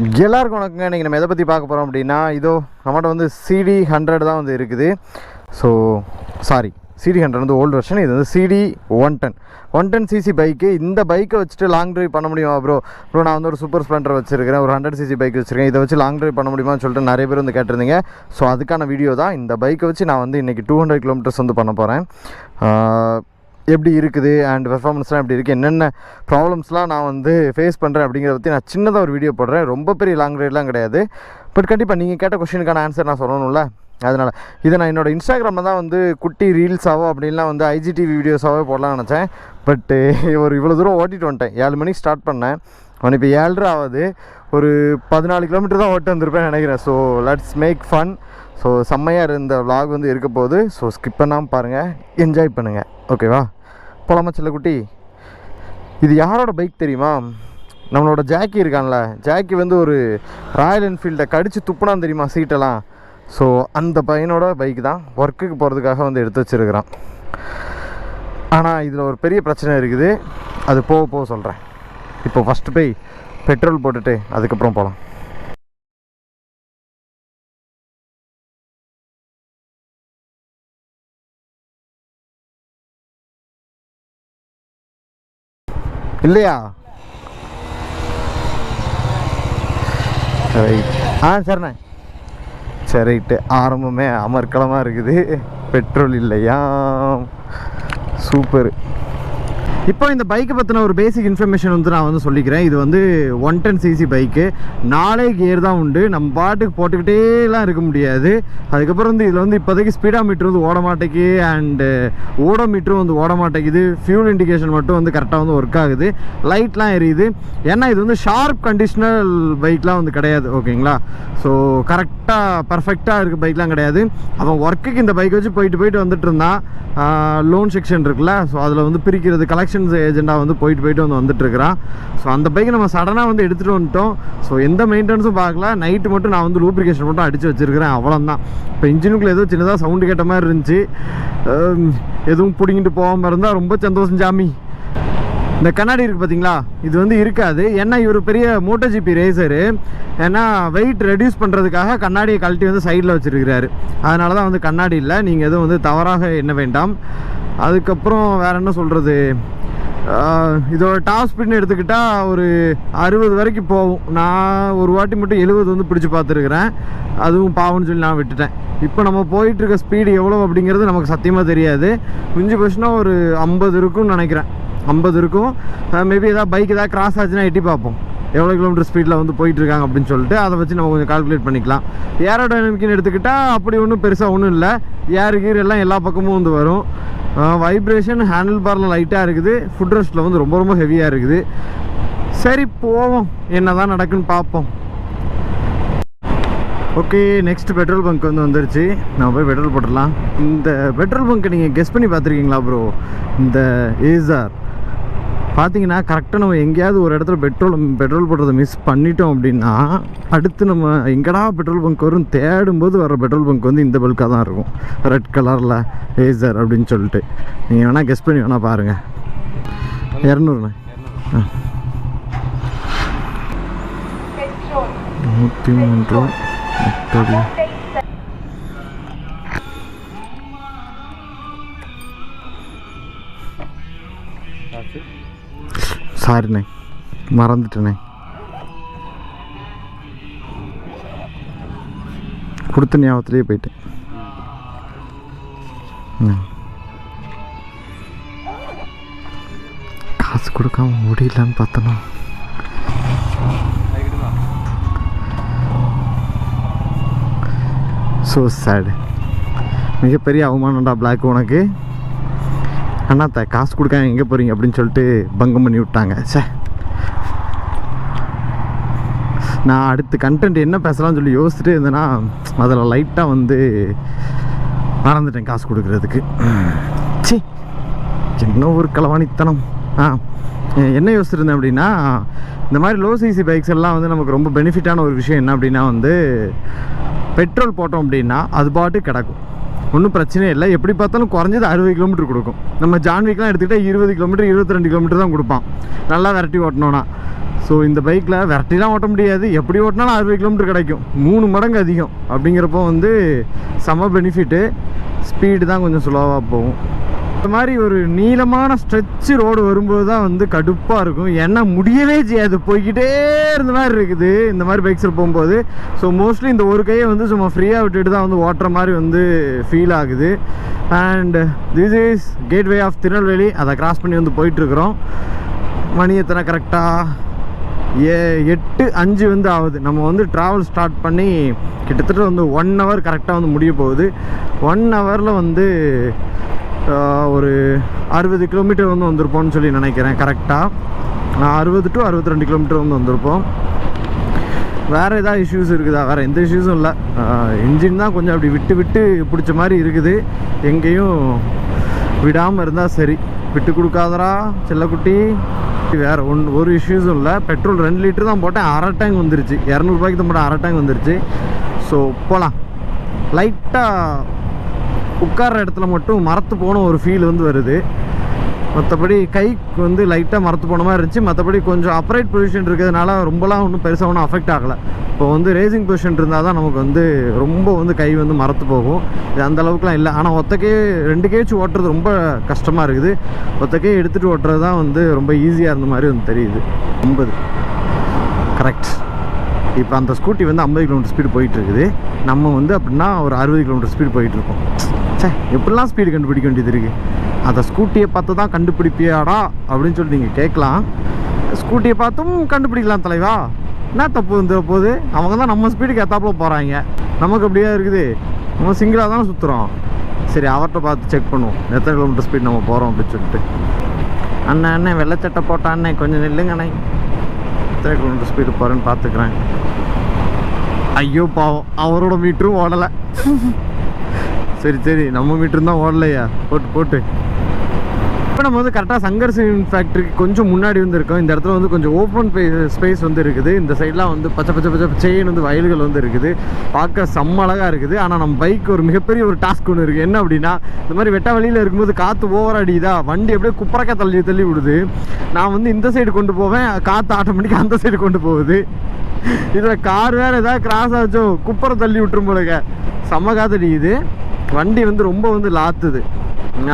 எல்லாருக்கும் வணக்கங்க. இன்றைக்கி நம்ம எதை பற்றி பார்க்க போகிறோம் அப்படின்னா, இதோ நம்மகிட்ட வந்து CD 100 தான் வந்து இருக்குது. ஸோ சாரி, CD 100 வந்து ஓல்டு வெர்ஷன். இது வந்து CD 110cc பைக்கு. இந்த பைக்கை வச்சுட்டு லாங் ட்ரைவ் பண்ண முடியுமா ப்ரோ? நான் வந்து ஒரு சூப்பர் ஸ்ப்ளெண்டர் வச்சுருக்கிறேன், ஒரு 100cc பைக் வச்சுருக்கேன். இதை வச்சு லாங் ட்ரைவ் பண்ண முடியுமான்னு சொல்லிட்டு நிறைய பேர் வந்து கேட்டிருந்தீங்க. ஸோ அதுக்கான வீடியோ தான். இந்த பைக்கை வச்சு நான் வந்து இன்றைக்கி 200 கிலோமீட்டர்ஸ் வந்து பண்ண போகிறேன். எப்படி இருக்குது அண்ட் பெர்ஃபார்மன்ஸ்லாம் எப்படி இருக்குது, என்னென்ன ப்ராப்ளம்ஸ்லாம் நான் வந்து ஃபேஸ் பண்ணுறேன் அப்படிங்கிறத பற்றி நான் சின்னதாக ஒரு வீடியோ போடுறேன். ரொம்ப பெரிய லாங் ரைட்லாம் கிடையாது. பட் கண்டிப்பாக நீங்கள் கேட்ட கொஸ்டினுக்கான ஆன்சர் நான் சொல்லணும்ல, அதனால் இதை நான் என்னோடய இன்ஸ்டாகிராமில் தான் வந்து குட்டி ரீல்ஸாவோ அப்படின்லாம் வந்து IGTV வீடியோஸாகவே போடலாம்னு நினச்சேன். பட்டு ஒரு இவ்வளோ தூரம் ஓட்டிகிட்டு வந்துட்டேன். 7 மணிக்கு ஸ்டார்ட் பண்ணேன், அவன் இப்போ 7:30 ஆகுது. ஒரு 14 கிலோமீட்டர் தான் ஓட்டு வந்திருப்பேன் நினைக்கிறேன். So let's make fun. So செம்மையாக இந்த vlog வந்து இருக்க போகுது. ஸோ ஸ்கிப் பண்ணாமல் பாருங்கள், என்ஜாய் பண்ணுங்கள். ஓகேவா? போலாமா செல்லக்குட்டி? இது யாரோட பைக் தெரியுமா? நம்மளோட ஜாக்கி இருக்கான்ல, ஜாக்கி வந்து ஒரு ராயல் என்ஃபீல்டை கடிச்சு துப்புனான் தெரியுமா சீட்டெல்லாம். ஸோ அந்த பையனோட பைக் தான் ஒர்க்குக்கு போகிறதுக்காக வந்து எடுத்து வச்சுருக்கிறான். ஆனால் இதில் ஒரு பெரிய பிரச்சனை இருக்குது, அது போக சொல்கிறேன். இப்போ ஃபஸ்ட்டு போய் பெட்ரோல் போட்டுட்டு அதுக்கப்புறம் போகலாம். இல்லையா? ரைட். சரிண்ணே. சரி ரைட்டு. ஆரம்பமே அமர்க்களமாக இருக்குது. பெட்ரோல் இல்லையா? சூப்பர். இப்போ இந்த பைக்கை பற்றின ஒரு பேசிக் இன்ஃபர்மேஷன் வந்து நான் வந்து சொல்லிக்கிறேன். இது வந்து 110cc பைக்கு. 4 கியர் தான் உண்டு. நம்ம பாட்டுக்கு போட்டுக்கிட்டேலாம் இருக்க முடியாது. அதுக்கப்புறம் வந்து இதில் வந்து இப்போதைக்கு ஸ்பீடா மீட்டர் வந்து ஓட மாட்டேங்குது அண்டு ஓடோ மீட்டரும் வந்து ஓட மாட்டேங்குது. ஃபியூல் இண்டிகேஷன் மட்டும் வந்து கரெக்டாக வந்து ஒர்க் ஆகுது, லைட்லாம் எரியுது. ஏன்னா இது வந்து ஷார்ப் கண்டிஷனல் பைக்லாம் வந்து கிடையாது. ஓகேங்களா? ஸோ கரெக்டாக பர்ஃபெக்டாக இருக்க பைக்லாம் கிடையாது. அவன் ஒர்க்குக்கு இந்த பைக்கை வச்சு போயிட்டு வந்துட்டு இருந்தான். லோன் செக்ஷன் இருக்குல்ல, ஸோ அதில் வந்து பிரிக்கிறது கலெக்ஷன்ஸ் ஏஜெண்டாக வந்து போயிட்டு வந்துட்டுருக்கிறான். ஸோ அந்த பைக்கை நம்ம சடனாக வந்து எடுத்துகிட்டு வந்துட்டோம். ஸோ எந்த மெயின்டெனன்ஸும் பார்க்கல. நைட்டு மட்டும் நான் வந்து லூப்ரிகேஷன் மட்டும் அடித்து வச்சுருக்கிறேன், அவ்வளோதான். இப்போ இன்ஜினுக்குள்ளே ஏதோ சின்னதாக சவுண்டு கேட்ட மாதிரி இருந்துச்சு. எதுவும் பிடிங்கிட்டு போகாமல் இருந்தால் ரொம்ப சந்தோஷம் சாமி. இந்த கண்ணாடி இருக்குது பார்த்தீங்களா, இது வந்து இருக்காது. ஏன்னா இவர் பெரிய MotoGP ரேசரு. ஏன்னா வெயிட் ரெடியூஸ் பண்ணுறதுக்காக கண்ணாடியை கழட்டி வந்து சைடில் வச்சுருக்கிறாரு. அதனால தான் வந்து கண்ணாடி இல்லை. நீங்கள் எதுவும் வந்து தவறாக எண்ண வேண்டாம். அதுக்கப்புறம் வேறு என்ன சொல்கிறது, இதோட டாப் ஸ்பீட்னு எடுத்துக்கிட்டால் ஒரு 60 வரைக்கும் போகும். நான் ஒரு வாட்டி மட்டும் 70 வந்து பிடிச்சி பார்த்துருக்குறேன். அதுவும் பாவம்னு சொல்லி நான் விட்டுட்டேன். இப்போ நம்ம போயிட்டுருக்க ஸ்பீடு எவ்வளோ அப்படிங்கிறது நமக்கு சத்தியமாக தெரியாது. மிஞ்சி போச்சுன்னா ஒரு 50 இருக்கும்னு நினைக்கிறேன். 50 இருக்கும். மேபி ஏதாவது பைக் ஏதாவது கிராஸ் ஆச்சுன்னா எட்டி பார்ப்போம் எவ்வளோ கிலோமீட்டர் ஸ்பீடில் வந்து போயிட்டுருக்காங்க அப்படின்னு சொல்லிட்டு. அதை வச்சு நம்ம கொஞ்சம் கால்குலேட் பண்ணிக்கலாம். ஏரோடைனமிக்னு எடுத்துக்கிட்டால் அப்படி ஒன்றும் பெருசாக ஒன்றும் இல்லை. ஏர் கீர் எல்லாம் எல்லா பக்கமும் வந்து வரும். வைப்ரேஷன் ஹேண்டில் பாரில் லைட்டாக இருக்குது. ஃபுட் ரெஸ்ட்டில் வந்து ரொம்ப ஹெவியாக இருக்குது. சரி போவோம், என்ன தான் நடக்குன்னு பார்ப்போம். ஓகே, நெக்ஸ்ட் பெட்ரோல் பங்க் வந்து வந்துருச்சு. நம்ம போய் பெட்ரோல் போட்டுடலாம். இந்த பெட்ரோல் பங்க்கை நீங்கள் கெஸ் பண்ணி பார்த்துருக்கீங்களா ப்ரோ? இந்த ஏசார் பார்த்தீங்கன்னா கரெக்டாக நம்ம எங்கேயாவது ஒரு இடத்துல பெட்ரோல் போடுறதை மிஸ் பண்ணிட்டோம் அப்படின்னா, அடுத்து நம்ம எங்கடா பெட்ரோல் பங்க் வரும் தேடும்போது வர பெட்ரோல் பங்க் வந்து இந்த பல்காக தான் இருக்கும், ரெட் கலரில் ஏசார் அப்படின்னு சொல்லிட்டு. நீங்கள் வேணால் கெஸ் பண்ணி வேணால் பாருங்கள். 200 103 சாரிண்ணே, மறந்துட்டேண்ணே. கொடுத்த ஞாபகத்திலே போயிட்டேன். காசு கொடுக்காம ஓடிடலான்னு பார்த்தனா. ஸோ சேடு. மிகப்பெரிய அவமானம்டா பிளாக் உனக்கு. அண்ணாத்த காசு கொடுக்காங்க எங்கே போகிறீங்க அப்படின்னு சொல்லிட்டு பங்கம் பண்ணி விட்டாங்க. சே, நான் அடுத்து கண்டென்ட் என்ன பேசலாம்னு சொல்லி யோசிச்சுட்டு இருந்தேன்னா அதில் லைட்டாக வந்து மறந்துட்டேன் காசு கொடுக்குறதுக்கு. சி, என்ன ஒரு களவாணித்தனம். என்ன யோசிச்சுருந்தேன் அப்படின்னா, இந்த மாதிரி லோ சிசி பைக்ஸ் எல்லாம் வந்து நமக்கு ரொம்ப பெனிஃபிட்டான ஒரு விஷயம் என்ன அப்படின்னா வந்து, பெட்ரோல் போட்டோம் அப்படின்னா அது பாட்டு கிடக்கும். ஒன்றும் பிரச்சனையே இல்லை. எப்படி பார்த்தாலும் குறைஞ்சது 60 கிலோமீட்டர் கொடுக்கும். நம்ம ஜான்விக்லாம் எடுத்துக்கிட்டால் 20 கிலோமீட்டர் 22 கிலோமீட்டர் தான் கொடுப்பான் நல்லா விரட்டி ஓட்டணும்னா. ஸோ இந்த பைக்கில் விரட்டிலாம் ஓட்ட முடியாது, எப்படி ஓட்டினாலும் 60 கிலோமீட்டர் கிடைக்கும், 3 மடங்கு அதிகம். அப்படிங்கிறப்போ வந்து செம பெனிஃபிட்டு. ஸ்பீடு தான் கொஞ்சம் ஸ்லோவாக போகும். இந்த மாதிரி ஒரு நீளமான ஸ்ட்ரெச் ரோடு வரும்போது தான் வந்து கடுப்பாக இருக்கும். ஏன்னா முடியவே செய்யாது, போய்கிட்டே இருந்த மாதிரி இருக்குது இந்த மாதிரி பைக்ஸில் போகும்போது. ஸோ மோஸ்ட்லி இந்த ஒரு கையை வந்து சும்மா ஃப்ரீயாக விட்டுட்டு தான் வந்து ஓட்டுற மாதிரி வந்து ஃபீல் ஆகுது. And this is gateway of Tirunelveli. அதை கிராஸ் பண்ணி வந்து போயிட்டுருக்குறோம். மணி எத்தனை கரெக்டாக 8:05 வந்து ஆகுது. நம்ம வந்து ட்ராவல் ஸ்டார்ட் பண்ணி கிட்டத்தட்ட வந்து 1 hour கரெக்டாக வந்து முடிய போகுது. 1 hourல வந்து ஒரு 60 கிலோமீட்டர் வந்து வந்திருப்போம்னு சொல்லி நினைக்கிறேன். கரெக்டாக 60 to 62 கிலோமீட்டர் வந்து வந்திருப்போம். வேறு ஏதாவது இஷ்யூஸ் இருக்குதா? வேறு எந்த இஷ்யூஸும் இல்லை. இன்ஜின் தான் கொஞ்சம் அப்படி விட்டு விட்டு பிடிச்ச மாதிரி இருக்குது. எங்கேயும் விடாமல் இருந்தால் சரி. விட்டு கொடுக்காதரா செல்லக்குட்டி. வேறு ஒரு இஷ்யூஸும் இல்லை. பெட்ரோல் 2 லிட்டர் தான் போட்டேன், அரை டேங்க் வந்துருச்சு. 200 ரூபாய்க்கு தான் போட்டேன், அரை டேங்க் வந்துருச்சு. ஸோ போகலாம். லைட்டாக உட்கார்ற இடத்துல மட்டும் மரத்து போன ஒரு ஃபீல் வந்து வருது. மற்றபடி கைக்கு வந்து லைட்டாக மரத்து போன மாதிரி இருந்துச்சு. மற்றபடி கொஞ்சம் அப்ரைட் பொசிஷன் இருக்கிறதுனால ரொம்பலாம் ஒன்றும் பெருசாக ஒன்றும் அஃபெக்ட் ஆகலை. இப்போ வந்து ரேசிங் பொசிஷன் இருந்தால் தான் நமக்கு வந்து ரொம்ப வந்து கை வந்து மரத்து போகும். இது அந்த அளவுக்குலாம் இல்லை. ஆனால் ஒத்தக்கே 2 கேஜ் ஓட்டுறது ரொம்ப கஷ்டமாக இருக்குது. ஒத்தக்கே எடுத்துகிட்டு ஓட்டுறது தான் வந்து ரொம்ப ஈஸியாக இருந்த மாதிரி வந்து தெரியுது. 50 கரெக்ட். இப்போ அந்த ஸ்கூட்டி வந்து 50 கிலோமீட்டர் ஸ்பீடு போயிட்டுருக்குது. நம்ம வந்து அப்படின்னா ஒரு 60 கிலோமீட்டர் ஸ்பீடு போயிட்டுருக்கோம். எப்படிலாம் ஸ்பீடு கண்டுபிடிக்க வேண்டியது இருக்குது. அதை ஸ்கூட்டியை பார்த்து தான் கண்டுபிடிப்பியாடா அப்படின்னு சொல்லி நீங்கள் கேட்கலாம். ஸ்கூட்டியை பார்த்தும் கண்டுபிடிக்கலாம் தலைவா. என்ன தப்பு வந்து போகுது? அவங்க தான் நம்ம ஸ்பீடுக்கு ஏற்றாப்புல போகிறாங்க. நமக்கு அப்படியே இருக்குது. நம்ம சிங்கிளாக தானே சுற்றுறோம். சரி, அவர்கிட்ட பார்த்து செக் பண்ணுவோம் எத்தனை கிலோமீட்டர் ஸ்பீட் நம்ம போகிறோம் அப்படின்னு சொல்லிட்டு. அண்ணன் வெள்ளைச்சட்டை போட்டாண்ணே கொஞ்சம் நில்லுங்கண்ணே, எத்தனை கிலோமீட்டர் ஸ்பீடு போகிறேன்னு பார்த்துக்கிறேன். ஐயோ பாவம், அவரோட மீட்டரும் ஓடலை. சரி நம்ம மீட்டர் தான் ஓடலையா? போட்டு இப்போ நம்ம வந்து கரெக்டாக சங்கர் சிமெண்ட் ஃபேக்ட்ரிக்கு கொஞ்சம் முன்னாடி வந்து இருக்கோம். இந்த இடத்துல வந்து கொஞ்சம் ஓப்பன் ஸ்பேஸ் வந்து இருக்குது. இந்த சைட்லாம் வந்து பச்சை செயின் வந்து வயல்கள் வந்து இருக்குது. பார்க்க செம்ம அழகாக இருக்குது. ஆனால் நம்ம பைக் ஒரு மிகப்பெரிய ஒரு டாஸ்க் ஒன்று இருக்குது. என்ன அப்படின்னா, இந்த மாதிரி வெட்ட வழியில் இருக்கும்போது காற்று ஓவர் அடிக்குதா, வண்டி அப்படியே குப்பரக்க தள்ளி விடுது. நான் வந்து இந்த சைடு கொண்டு போவேன், காற்று ஆட்டோமேட்டிக்காக அந்த சைடு கொண்டு போகுது. இதில் கார் வேறு ஏதாவது கிராஸ் ஆச்சோ குப்பரை தள்ளி விட்டுரும் போலங்க. செம்ம காற்று அடிக்குது. வண்டி வந்து ரொம்ப வந்து லாத்துது.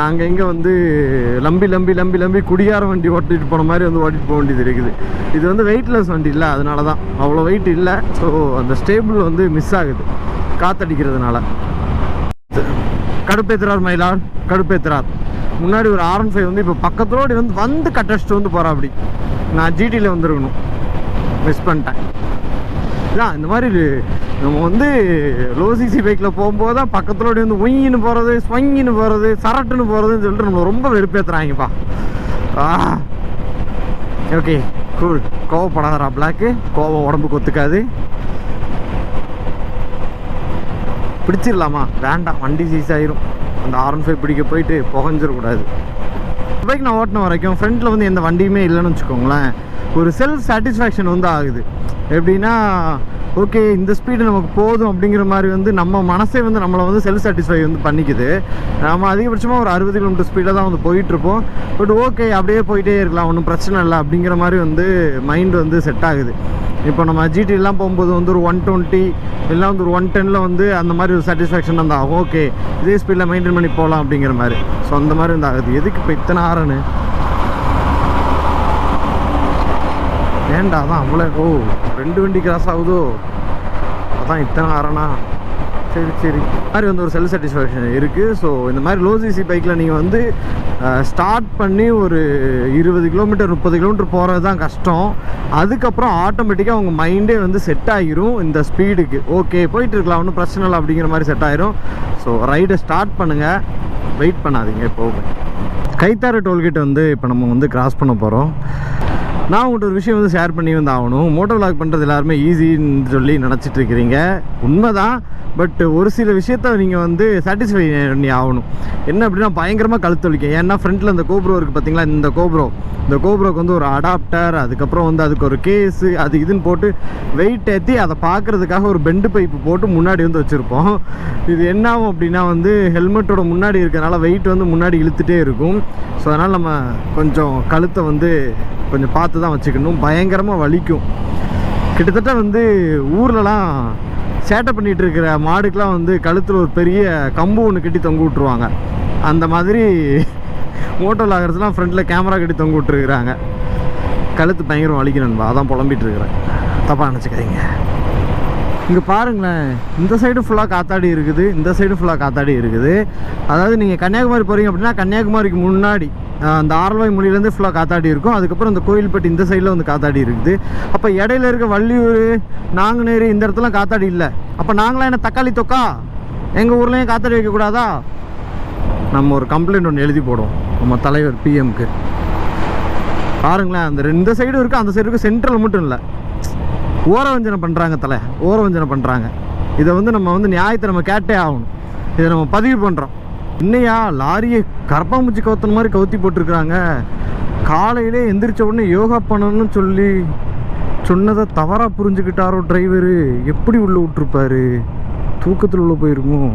அங்கே இங்கே வந்து லம்பி குடியார வண்டி ஓட்டிகிட்டு போன மாதிரி வந்து ஓட்டிகிட்டு போக வேண்டியது இருக்குது. இது வந்து வெயிட்லெஸ் வண்டி இல்லை, அதனால தான் அவ்வளோ வெயிட் இல்லை. ஸோ அந்த ஸ்டேபிள் வந்து மிஸ் ஆகுது காற்றடிக்கிறதுனால. கடுப்பேத்துறார் மயிலார், கடுப்பேத்துறார். முன்னாடி ஒரு R15 வந்து இப்போ பக்கத்தோடு வந்து கட்டடிச்சிட்டு வந்து போகிறா. அப்படி நான் GTயில் வந்துருக்கணும், மிஸ் பண்ணிட்டேன். இதான் இந்த மாதிரி நம்ம வந்து லோ சிசி பைக்கில் போகும்போது தான் பக்கத்தோடு வந்து ஒயின்னு போகிறது, ஸ்வங்கின்னு போகிறது, சரட்டுன்னு போகிறதுன்னு சொல்லிட்டு நம்மளை ரொம்ப வெறுப்பேற்றுறாங்கப்பா. Okay cool. கோவப்படாதரா பிளாக்கு, கோவம் உடம்புக்கு ஒத்துக்காது. பிடிச்சிடலாமா? வேண்டாம், வண்டி சீஸ் ஆயிரும். அந்த R15 பிடிக்க போயிட்டு புகஞ்சிடக்கூடாது. பைக் நான் ஓட்டின வரைக்கும் ஃப்ரண்ட்டில் வந்து எந்த வண்டியுமே இல்லைன்னு வச்சுக்கோங்களேன், ஒரு செல்ஃப் சாட்டிஸ்ஃபேக்ஷன் வந்து ஆகுது. எப்படின்னா, ஓகே இந்த ஸ்பீடு நமக்கு போதும் அப்படிங்கிற மாதிரி வந்து நம்ம மனசே வந்து நம்மளை வந்து செல்ஃப் சாட்டிஸ்ஃபை வந்து பண்ணிக்குது. நம்ம அதிகபட்சமாக ஒரு 60 கிலோமீட்டர் ஸ்பீடில் தான் வந்து போயிட்டுருப்போம். பட் ஓகே அப்படியே போயிட்டே இருக்கலாம், ஒன்றும் பிரச்சனை இல்லை அப்படிங்கிற மாதிரி வந்து மைண்ட் வந்து செட் ஆகுது. இப்போ நம்ம GTலாம் போகும்போது வந்து ஒரு 120 இல்லை வந்து ஒரு 110 வந்து அந்த மாதிரி ஒரு சாட்டிஸ்ஃபேக்ஷன் வந்து ஆகும். ஓகே இதே ஸ்பீடில் மெயின்டைன் பண்ணி போகலாம் அப்படிங்கிற மாதிரி. ஸோ அந்த மாதிரி வந்து ஆகுது. எதுக்கு இப்போ இத்தனை ஆரன்னு? ஏண்டா தான் அவ்வளோ 2 வண்டி கிராஸ் ஆகுதோ, அதான் இத்தனை ஆரனா? சரி மாதிரி வந்து ஒரு செல்ஃப் சாட்டிஸ்ஃபேக்ஷன் இருக்குது. ஸோ இந்த மாதிரி லோ சிசி பைக்கில் நீங்கள் வந்து ஸ்டார்ட் பண்ணி ஒரு 20 கிலோமீட்டர் 30 கிலோமீட்டர் போகிறது தான் கஷ்டம். அதுக்கப்புறம் ஆட்டோமேட்டிக்காக உங்கள் மைண்டே வந்து செட் ஆகிரும் இந்த ஸ்பீடுக்கு. ஓகே போயிட்டு இருக்கலாம், ஒன்றும் பிரச்சனை இல்லை அப்படிங்கிற மாதிரி செட் ஆகிரும். ஸோ ரைடை ஸ்டார்ட் பண்ணுங்கள், வெயிட் பண்ணாதீங்க. போகும் கைத்தாறு டோல்கேட் வந்து இப்போ நம்ம வந்து கிராஸ் பண்ண போகிறோம். நான் உங்கள்கிட்ட ஒரு விஷயம் வந்து ஷேர் பண்ணி வந்து ஆகணும். மோட்டோ விளாக் பண்ணுறது எல்லாருமே ஈஸின்னு சொல்லி நினச்சிட்டு இருக்கிறீங்க. உண்மைதான். பட் ஒரு சில விஷயத்த நீங்கள் வந்து சாட்டிஸ்ஃபை பண்ணி ஆகணும். என்ன அப்படின்னா பயங்கரமாக கழுத்து வலிக்கும். ஏன்னா ஃப்ரண்ட்டில் இந்த கோப்ரோ இருக்குது பார்த்தீங்களா, இந்த கோப்ரோக்கு வந்து ஒரு அடாப்டர், அதுக்கப்புறம் வந்து அதுக்கு ஒரு கேஸு, அது இதுன்னு போட்டு வெயிட் ஏற்றி அதை பார்க்குறதுக்காக ஒரு பெண்டு பைப்பு போட்டு முன்னாடி வந்து வச்சுருப்போம். இது என்ன ஆகும் அப்படின்னா வந்து ஹெல்மெட்டோட முன்னாடி இருக்கிறனால வெயிட் வந்து முன்னாடி இழுத்துகிட்டே இருக்கும். ஸோ அதனால் நம்ம கொஞ்சம் கழுத்தை வந்து கொஞ்சம் பார்த்து தான் வச்சுக்கணும். பயங்கரமாக வலிக்கும். கிட்டத்தட்ட வந்து ஊர்லலாம் சேட்டை பண்ணிகிட்டு இருக்கிற மாடுக்கெலாம் வந்து கழுத்தில் ஒரு பெரிய கம்பு ஒன்று கட்டி தொங்க விட்ருவாங்க. அந்த மாதிரி மோட்டோ வ்ளாகர்ஸ்லாம் ஃப்ரண்ட்டில் கேமரா கட்டி தொங்க விட்டுருக்குறாங்க. கழுத்து பயங்கரம் வலிக்கணும்பா, அதான் புலம்பிகிட்டு இருக்கிறேன், தப்பாக நினச்சிக்காதீங்க. இங்கே பாருங்களேன், இந்த சைடு ஃபுல்லாக காத்தாடி இருக்குது, இந்த சைடு ஃபுல்லாக காத்தாடி இருக்குது. அதாவது நீங்கள் கன்னியாகுமரி போகிறீங்க அப்படின்னா கன்னியாகுமரிக்கு முன்னாடி அந்த ஆரல்வாய் மொழியிலேருந்து ஃபுல்லாக காத்தாடி இருக்கும். அதுக்கப்புறம் இந்த கோயில்பட்டி இந்த சைடில் வந்து காத்தாடி இருக்குது. அப்போ இடையில இருக்க வள்ளியூர், நாங்குநேரி இந்த இடத்துல காத்தாடி இல்லை. அப்போ நாங்களாம் என்ன தக்காளி தொக்கா, எங்கள் ஊர்லேயும் காத்தாடி வைக்கக்கூடாதா? நம்ம ஒரு கம்ப்ளைண்ட் ஒன்று எழுதி போடுவோம் நம்ம தலைவர் பிஎம்க்கு. பாருங்களேன், அந்த இந்த சைடும் இருக்குது, அந்த சைடு இருக்குது, சென்ட்ரல் மட்டும் இல்லை. ஓரவஞ்சனை பண்ணுறாங்க, ஓரவஞ்சனை பண்ணுறாங்க. இதை வந்து நம்ம வந்து நியாயத்தை நம்ம கேட்டே ஆகணும். இதை நம்ம பதிவு பண்ணுறோம். இன்னையா லாரியை கரப்பாம்பூச்சி கவுத்தன மாதிரி கவுத்தி போட்டிருக்கிறாங்க. காலையிலே எந்திரிச்ச உடனே யோகா பண்ணணும்னு சொல்லி சொன்னதை தவறாக புரிஞ்சுக்கிட்டாரோ டிரைவரு. எப்படி உள்ளே விட்டுருப்பாரு, தூக்கத்தில் உள்ள போயிருக்கும்.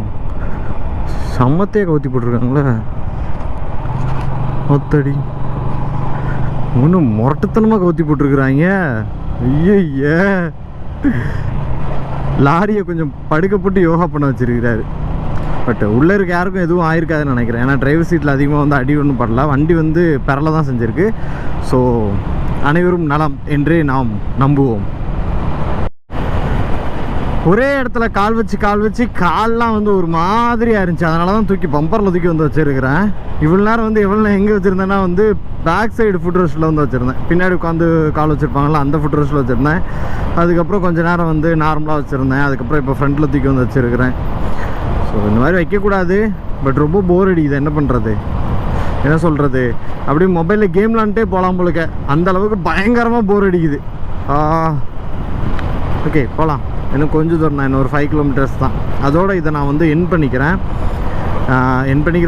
சம்மத்தையே கவுத்தி போட்டிருக்காங்களே ஒத்தடி. ஒன்றும் முரட்டுத்தனமாக கவுத்தி போட்டிருக்கிறாங்க. ஐய, லாரியை கொஞ்சம் படுக்க போட்டு யோகா பண்ண வச்சிருக்கிறாரு. பட் உள்ளே இருக்க யாருக்கும் எதுவும் ஆயிருக்காதுன்னு நினைக்கிறேன். ஏன்னா டிரைவர் சீட்டில் அதிகமாக வந்து அடி ஒன்றும் படல, வண்டி வந்து பெறலை தான் செஞ்சுருக்கு. ஸோ அனைவரும் நலம் என்றே நாம் நம்புவோம். ஒரே இடத்துல கால் வச்சு கால்லாம் வந்து ஒரு மாதிரியாக இருந்துச்சு. அதனால தான் தூக்கி பம்பரில் தூக்கி வந்து வச்சுருக்கிறேன். இவ்வளோ நேரம் வந்து எங்கே வச்சுருந்தேன்னா வந்து பேக் சைடு ஃபுட் ரெஸ்ட்டில் வந்து வச்சுருந்தேன். பின்னாடி உட்காந்து கால் வச்சுருப்பாங்களா, அந்த ஃபுட் ரெஸ்ட்டில் வச்சுருந்தேன். அதுக்கப்புறம் கொஞ்சம் நேரம் வந்து நார்மலாக வச்சுருந்தேன். அதுக்கப்புறம் இப்போ ஃப்ரண்ட்டில் தூக்கி வந்து வச்சுருக்கிறேன். ஸோ இந்த மாதிரி வைக்கக்கூடாது. பட் ரொம்ப போர் அடிக்குது, என்ன பண்ணுறது, என்ன சொல்கிறது. அப்படியே மொபைலில் கேம் விளாண்டுட்டே போகலாம் போலுக்க, அந்த அளவுக்கு பயங்கரமாக போர் அடிக்குது. ஓகே போகலாம். இன்னும் கொஞ்சம் தூரம் தான், இன்னும் ஒரு 5 கிலோமீட்டர்ஸ் தான். அதோடு இதை நான் வந்து என் பண்ணிக்கிறேன்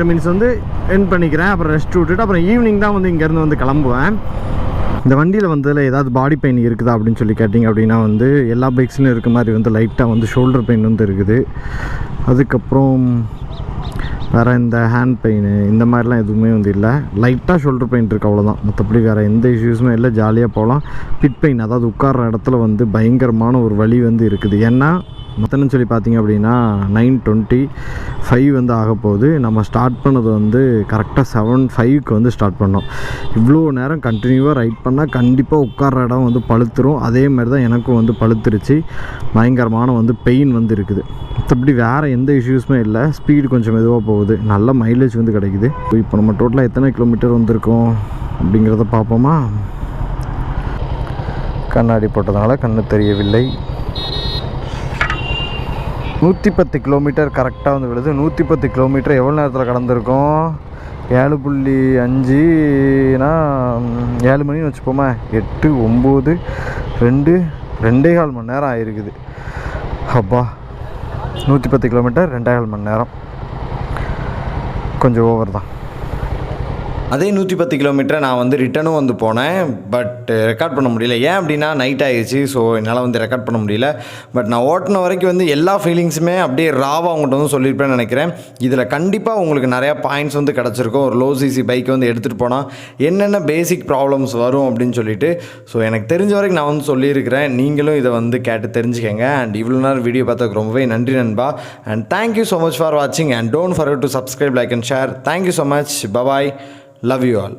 மீன்ஸ் வந்து என் பண்ணிக்கிறேன். அப்புறம் ரெஸ்ட் விட்டுட்டு அப்புறம் ஈவினிங் தான் வந்து இங்கேருந்து வந்து கிளம்புவேன். இந்த வண்டியில் வந்ததில் ஏதாவது பாடி பெயின் இருக்குதா அப்படின்னு சொல்லி கேட்டிங்க அப்படின்னா வந்து எல்லா பைக்ஸ்லையும் இருக்க மாதிரி வந்து லைட்டாக வந்து ஷோல்டர் பெயின் வந்து இருக்குது. அதுக்கப்புறம் வேறு இந்த ஹேண்ட் பெயின் இந்த மாதிரிலாம் எதுவுமே வந்து இல்லை. லைட்டாக ஷோல்டர் பெயின் இருக்குது, அவ்வளோதான். மற்றபடி வேறு எந்த இஷ்யூஸுமே இல்லை, ஜாலியாக போகலாம். பிட் பெயின், அதாவது உட்கார்ற இடத்துல வந்து பயங்கரமான ஒரு வலி வந்து இருக்குது. ஏன்னா மொத்தம்னு சொல்லி பார்த்தீங்க அப்படின்னா 9:25 வந்து ஆக போகுது. நம்ம ஸ்டார்ட் பண்ணது வந்து கரெக்டாக 7:05க்கு வந்து ஸ்டார்ட் பண்ணோம். இவ்வளோ நேரம் கண்டினியூவாக ரைட் பண்ணால் கண்டிப்பாக உட்கார்ற இடம் வந்து பழுத்துரும். அதே மாதிரி தான் எனக்கும் வந்து பழுத்துருச்சு. பயங்கரமான வந்து பெயின் வந்து இருக்குது. மற்றபடி வேறு எந்த இஷ்யூஸுமே இல்லை. ஸ்பீடு கொஞ்சம் மெதுவாக போகுது, நல்ல மைலேஜ் வந்து கிடைக்குது. இப்போ நம்ம டோட்டலாக எத்தனை கிலோமீட்டர் வந்திருக்கோம் அப்படிங்கிறத பார்ப்போமா. கண்ணாடி போட்டதுனால கண்ணு தெரியவில்லை. 110 கிலோமீட்டர் கரெக்டாக வந்து விழுது. 110 கிலோமீட்டர் எவ்வளோ நேரத்தில் கடந்திருக்கோம்? 7.5னா 7 மணின்னு வச்சுப்போமே. 8, 9, 2.5 மணி நேரம் ஆகிருக்குது. அப்பா, 110 கிலோமீட்டர் 2.5 மணி நேரம் கொஞ்சம் ஓவர் தான். அதே 110 கிலோமீட்டரை நான் வந்து ரிட்டனும் வந்து போனேன். பட் ரெக்கார்ட் பண்ண முடியல. ஏன் அப்படின்னா நைட் ஆகிடுச்சு. ஸோ என்னால் வந்து ரெக்கார்ட் பண்ண முடியல. பட் நான் ஓட்டின வரைக்கும் வந்து எல்லா ஃபீலிங்ஸுமே அப்படியே ராவாக அவங்கள்ட்ட வந்து சொல்லியிருப்பேன்னு நினைக்கிறேன். இதில் கண்டிப்பாக உங்களுக்கு நிறையா பாயிண்ட்ஸ் வந்து கிடச்சிருக்கும். ஒரு லோ சிசி பைக்கை வந்து எடுத்துகிட்டு போனால் என்னென்ன பேசிக் ப்ராப்ளம்ஸ் வரும் அப்படின்னு சொல்லிட்டு. ஸோ எனக்கு தெரிஞ்ச வரைக்கும் நான் வந்து சொல்லியிருக்கிறேன். நீங்களும் இதை வந்து கேட்டு தெரிஞ்சுக்கங்க. அண்ட் இவ்வளோ நேரம் வீடியோ பார்த்ததுக்கு ரொம்பவே நன்றி நண்பா. And thank you so much for வாட்சிங். And don't forget to subscribe, like and share. Thank you so much. Bye bye. Love you all.